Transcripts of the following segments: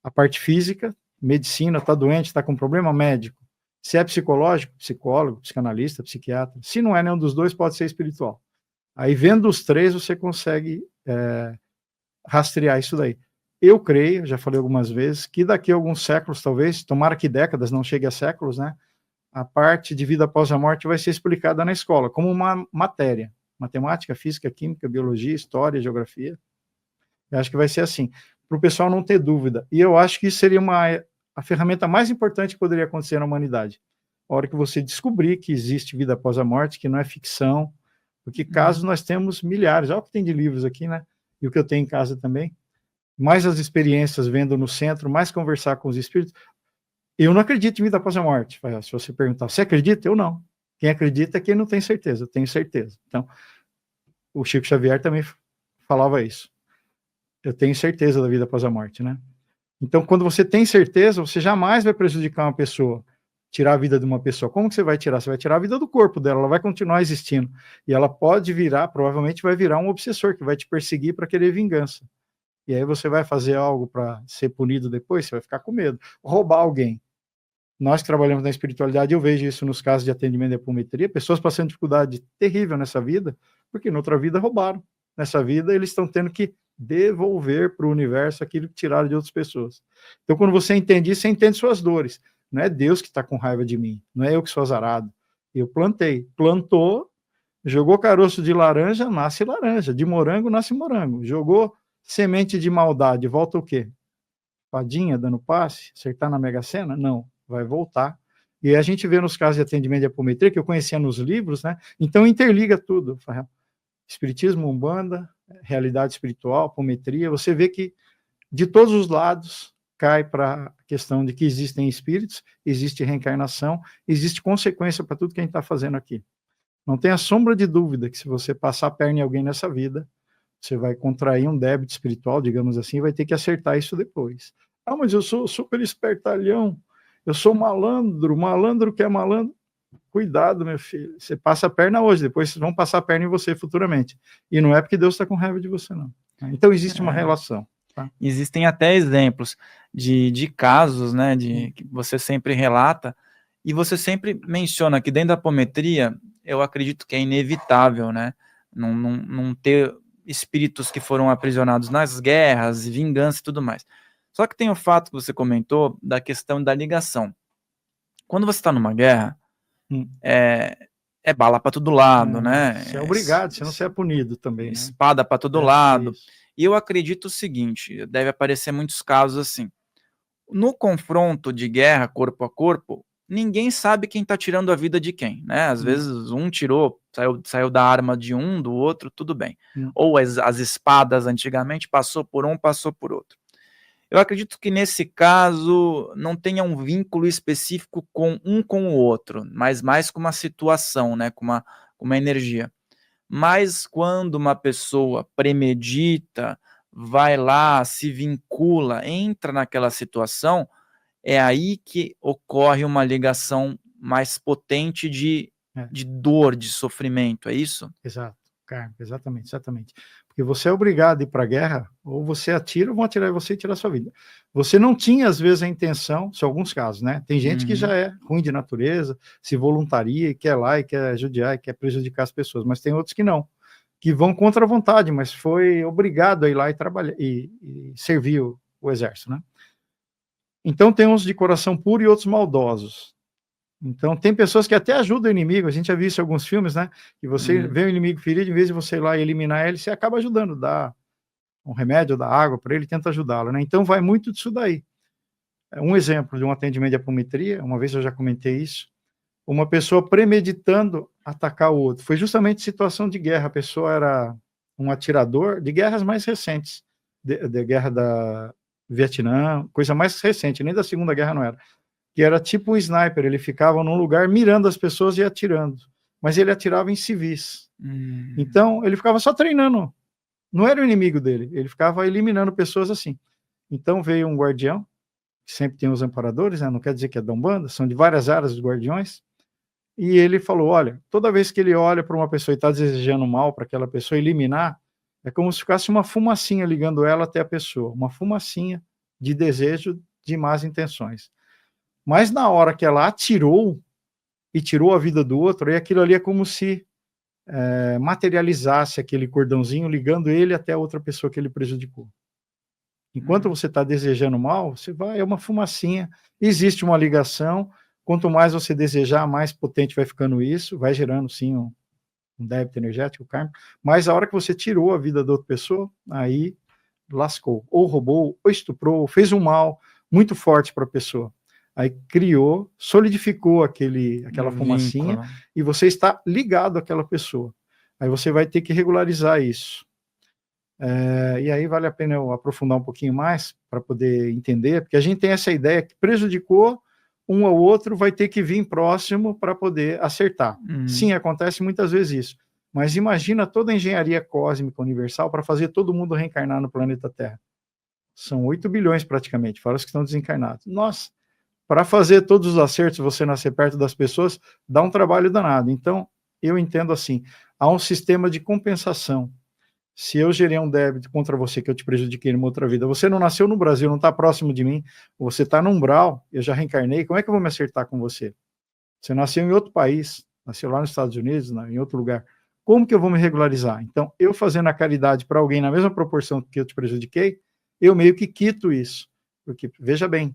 a parte física, medicina, está doente, está com problema médico. Se é psicológico, psicólogo, psicanalista, psiquiatra. Se não é nenhum dos dois, pode ser espiritual. Aí, vendo os três, você consegue rastrear isso daí. Eu creio, já falei algumas vezes, que daqui a alguns séculos, talvez, tomara que décadas, não chegue a séculos, né? A parte de vida após a morte vai ser explicada na escola, como uma matéria. Matemática, física, química, biologia, história, geografia. Eu acho que vai ser assim, para o pessoal não ter dúvida. E eu acho que isso seria a ferramenta mais importante que poderia acontecer na humanidade. A hora que você descobrir que existe vida após a morte, que não é ficção, porque casos nós temos milhares, olha o que tem de livros aqui, né? E o que eu tenho em casa também. Mais as experiências vendo no centro, mais conversar com os espíritos. Eu não acredito em vida após a morte. Se você perguntar, você acredita? Eu não. Quem acredita é quem não tem certeza, eu tenho certeza. Então, o Chico Xavier também falava isso. Eu tenho certeza da vida após a morte, né? Então, quando você tem certeza, você jamais vai prejudicar uma pessoa, tirar a vida de uma pessoa. Como que você vai tirar? Você vai tirar a vida do corpo dela, ela vai continuar existindo. E ela pode virar, provavelmente vai virar um obsessor, que vai te perseguir para querer vingança. E aí você vai fazer algo para ser punido depois, você vai ficar com medo. Roubar alguém. Nós que trabalhamos na espiritualidade, eu vejo isso nos casos de atendimento de apometria, pessoas passando dificuldade terrível nessa vida, porque noutra vida roubaram. Nessa vida eles estão tendo que devolver para o universo aquilo que tiraram de outras pessoas. Então, quando você entende isso, você entende suas dores. Não é Deus que está com raiva de mim, não é eu que sou azarado. Eu plantei. Plantou, jogou caroço de laranja, nasce laranja. De morango, nasce morango. Jogou semente de maldade, volta o quê? Fadinha dando passe? Acertar na Mega Sena? Não, vai voltar. E a gente vê nos casos de atendimento de apometria, que eu conhecia nos livros, né? Então interliga tudo. Espiritismo, Umbanda, realidade espiritual, apometria, você vê que de todos os lados cai para a questão de que existem espíritos, existe reencarnação, existe consequência para tudo que a gente está fazendo aqui. Não tenha sombra de dúvida que se você passar a perna em alguém nessa vida, você vai contrair um débito espiritual, digamos assim, e vai ter que acertar isso depois. Ah, mas eu sou super espertalhão, eu sou malandro, malandro que é malandro. Cuidado, meu filho, você passa a perna hoje, depois vocês vão passar a perna em você futuramente. E não é porque Deus está com raiva de você, não. Então existe uma relação. Tá? Existem até exemplos de casos, né, que você sempre relata, e você sempre menciona que dentro da apometria, eu acredito que é inevitável, né, não ter espíritos que foram aprisionados nas guerras, vingança e tudo mais. Só que tem o fato que você comentou da questão da ligação. Quando você está numa guerra, é bala para todo lado, né? Você é obrigado, senão você é punido também, né? Espada para todo lado. Isso. E eu acredito o seguinte, deve aparecer muitos casos assim. No confronto de guerra corpo a corpo, ninguém sabe quem está tirando a vida de quem, né? Às vezes um tirou, saiu da arma de um, do outro, tudo bem. Ou as espadas antigamente passou por um, passou por outro. Eu acredito que nesse caso não tenha um vínculo específico com o outro, mas mais com uma situação, né? Com uma energia. Mas quando uma pessoa premedita, vai lá, se vincula, entra naquela situação, é aí que ocorre uma ligação mais potente de dor, de sofrimento, é isso? Exato, Carmen, exatamente. Porque você é obrigado a ir para a guerra, ou você atira, ou vão atirar em você e tirar a sua vida. Você não tinha, às vezes, a intenção, em alguns casos, né? Tem gente que já é ruim de natureza, se voluntaria, e quer lá, e quer judiar, e quer prejudicar as pessoas, mas tem outros que não, que vão contra a vontade, mas foi obrigado a ir lá e trabalhar, e servir o exército, né? Então tem uns de coração puro e outros maldosos. Então, tem pessoas que até ajudam o inimigo, a gente já viu isso em alguns filmes, né? Que você vê o inimigo ferido, em vez de você ir lá e eliminar ele, você acaba ajudando, dá um remédio, dá água para ele, tenta ajudá-lo, né? Então, vai muito disso daí. Um exemplo de um atendimento de apometria, uma vez eu já comentei isso, uma pessoa premeditando atacar o outro. Foi justamente situação de guerra, a pessoa era um atirador de guerras mais recentes, de guerra da Vietnã, coisa mais recente, nem da Segunda Guerra não era. Que era tipo um sniper, ele ficava num lugar mirando as pessoas e atirando, mas ele atirava em civis. Então, ele ficava só treinando, não era o inimigo dele, ele ficava eliminando pessoas assim. Então, veio um guardião, que sempre tem os amparadores, né? Não quer dizer que é da Umbanda, são de várias áreas os guardiões, e ele falou, olha, toda vez que ele olha para uma pessoa e está desejando mal para aquela pessoa eliminar, é como se ficasse uma fumacinha ligando ela até a pessoa, uma fumacinha de desejo, de más intenções. Mas na hora que ela atirou e tirou a vida do outro, aí aquilo ali é como se materializasse aquele cordãozinho ligando ele até a outra pessoa que ele prejudicou. Enquanto você está desejando mal, você vai, é uma fumacinha, existe uma ligação, quanto mais você desejar, mais potente vai ficando isso, vai gerando sim um débito energético, karma, mas a hora que você tirou a vida da outra pessoa, aí lascou, ou roubou, ou estuprou, ou fez um mal muito forte para a pessoa. Aí criou, solidificou aquela fumacinha, vínculo. e você está ligado àquela pessoa. Aí você vai ter que regularizar isso. E aí vale a pena eu aprofundar um pouquinho mais para poder entender, porque a gente tem essa ideia que prejudicou um ao outro, vai ter que vir próximo para poder acertar. Sim, acontece muitas vezes isso. Mas imagina toda a engenharia cósmica universal para fazer todo mundo reencarnar no planeta Terra. São 8 bilhões praticamente, fora os que estão desencarnados. Nossa, para fazer todos os acertos, você nascer perto das pessoas, dá um trabalho danado. Então, eu entendo assim, há um sistema de compensação. Se eu gerei um débito contra você, que eu te prejudiquei numa outra vida, você não nasceu no Brasil, não está próximo de mim, você está no umbral, eu já reencarnei, como é que eu vou me acertar com você? Você nasceu em outro país, nasceu lá nos Estados Unidos, em outro lugar, como que eu vou me regularizar? Então, eu fazendo a caridade para alguém na mesma proporção que eu te prejudiquei, eu meio que quito isso, porque, veja bem,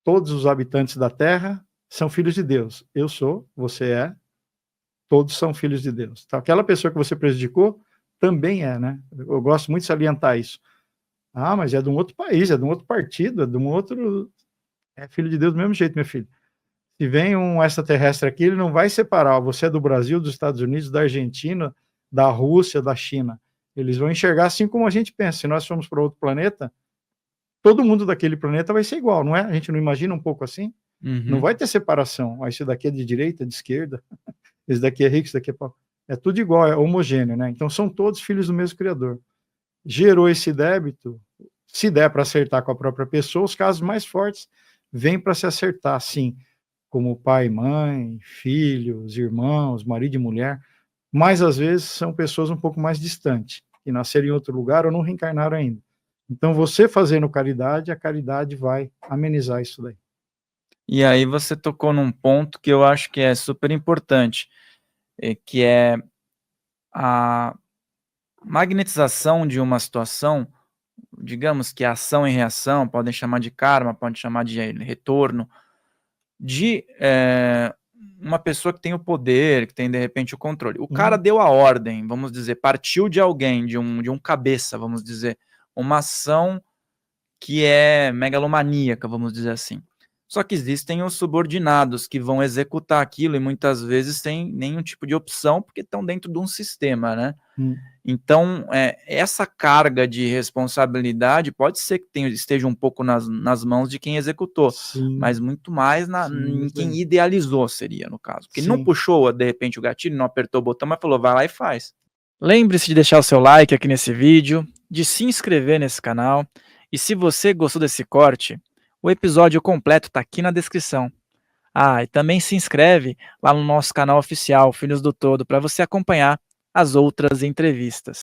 todos os habitantes da Terra são filhos de Deus, eu sou, você é, todos são filhos de Deus. Então, aquela pessoa que você prejudicou, também é, né? Eu gosto muito de salientar isso. Ah, mas é de um outro país, é de um outro partido, é de um outro... É filho de Deus do mesmo jeito, meu filho. Se vem um extraterrestre aqui, ele não vai separar, você é do Brasil, dos Estados Unidos, da Argentina, da Rússia, da China. Eles vão enxergar assim como a gente pensa. Se nós formos para outro planeta, todo mundo daquele planeta vai ser igual, não é? A gente não imagina um pouco assim? Não vai ter separação. Esse daqui é de direita, de esquerda, esse daqui é rico, esse daqui é pobre. É tudo igual, é homogêneo, né? Então são todos filhos do mesmo Criador. Gerou esse débito, se der para acertar com a própria pessoa, os casos mais fortes vêm para se acertar, sim, como pai, mãe, filhos, irmãos, marido e mulher, mas às vezes são pessoas um pouco mais distantes, que nasceram em outro lugar ou não reencarnaram ainda. Então você fazendo caridade, a caridade vai amenizar isso daí. E aí você tocou num ponto que eu acho que é super importante, que é a magnetização de uma situação, digamos que ação e reação, podem chamar de karma, podem chamar de retorno, de uma pessoa que tem o poder, que tem de repente o controle. O cara deu a ordem, vamos dizer, partiu de alguém, de um cabeça, vamos dizer, uma ação que é megalomaníaca, vamos dizer assim. Só que existem os subordinados que vão executar aquilo e muitas vezes sem nenhum tipo de opção porque estão dentro de um sistema, né? Então, essa carga de responsabilidade pode ser que esteja um pouco nas mãos de quem executou, mas muito mais em quem idealizou seria, no caso. Porque não puxou, de repente, o gatilho, não apertou o botão, mas falou, vai lá e faz. Lembre-se de deixar o seu like aqui nesse vídeo, de se inscrever nesse canal, e se você gostou desse corte, o episódio completo está aqui na descrição. E também se inscreve lá no nosso canal oficial, Filhos do Todo, para você acompanhar as outras entrevistas.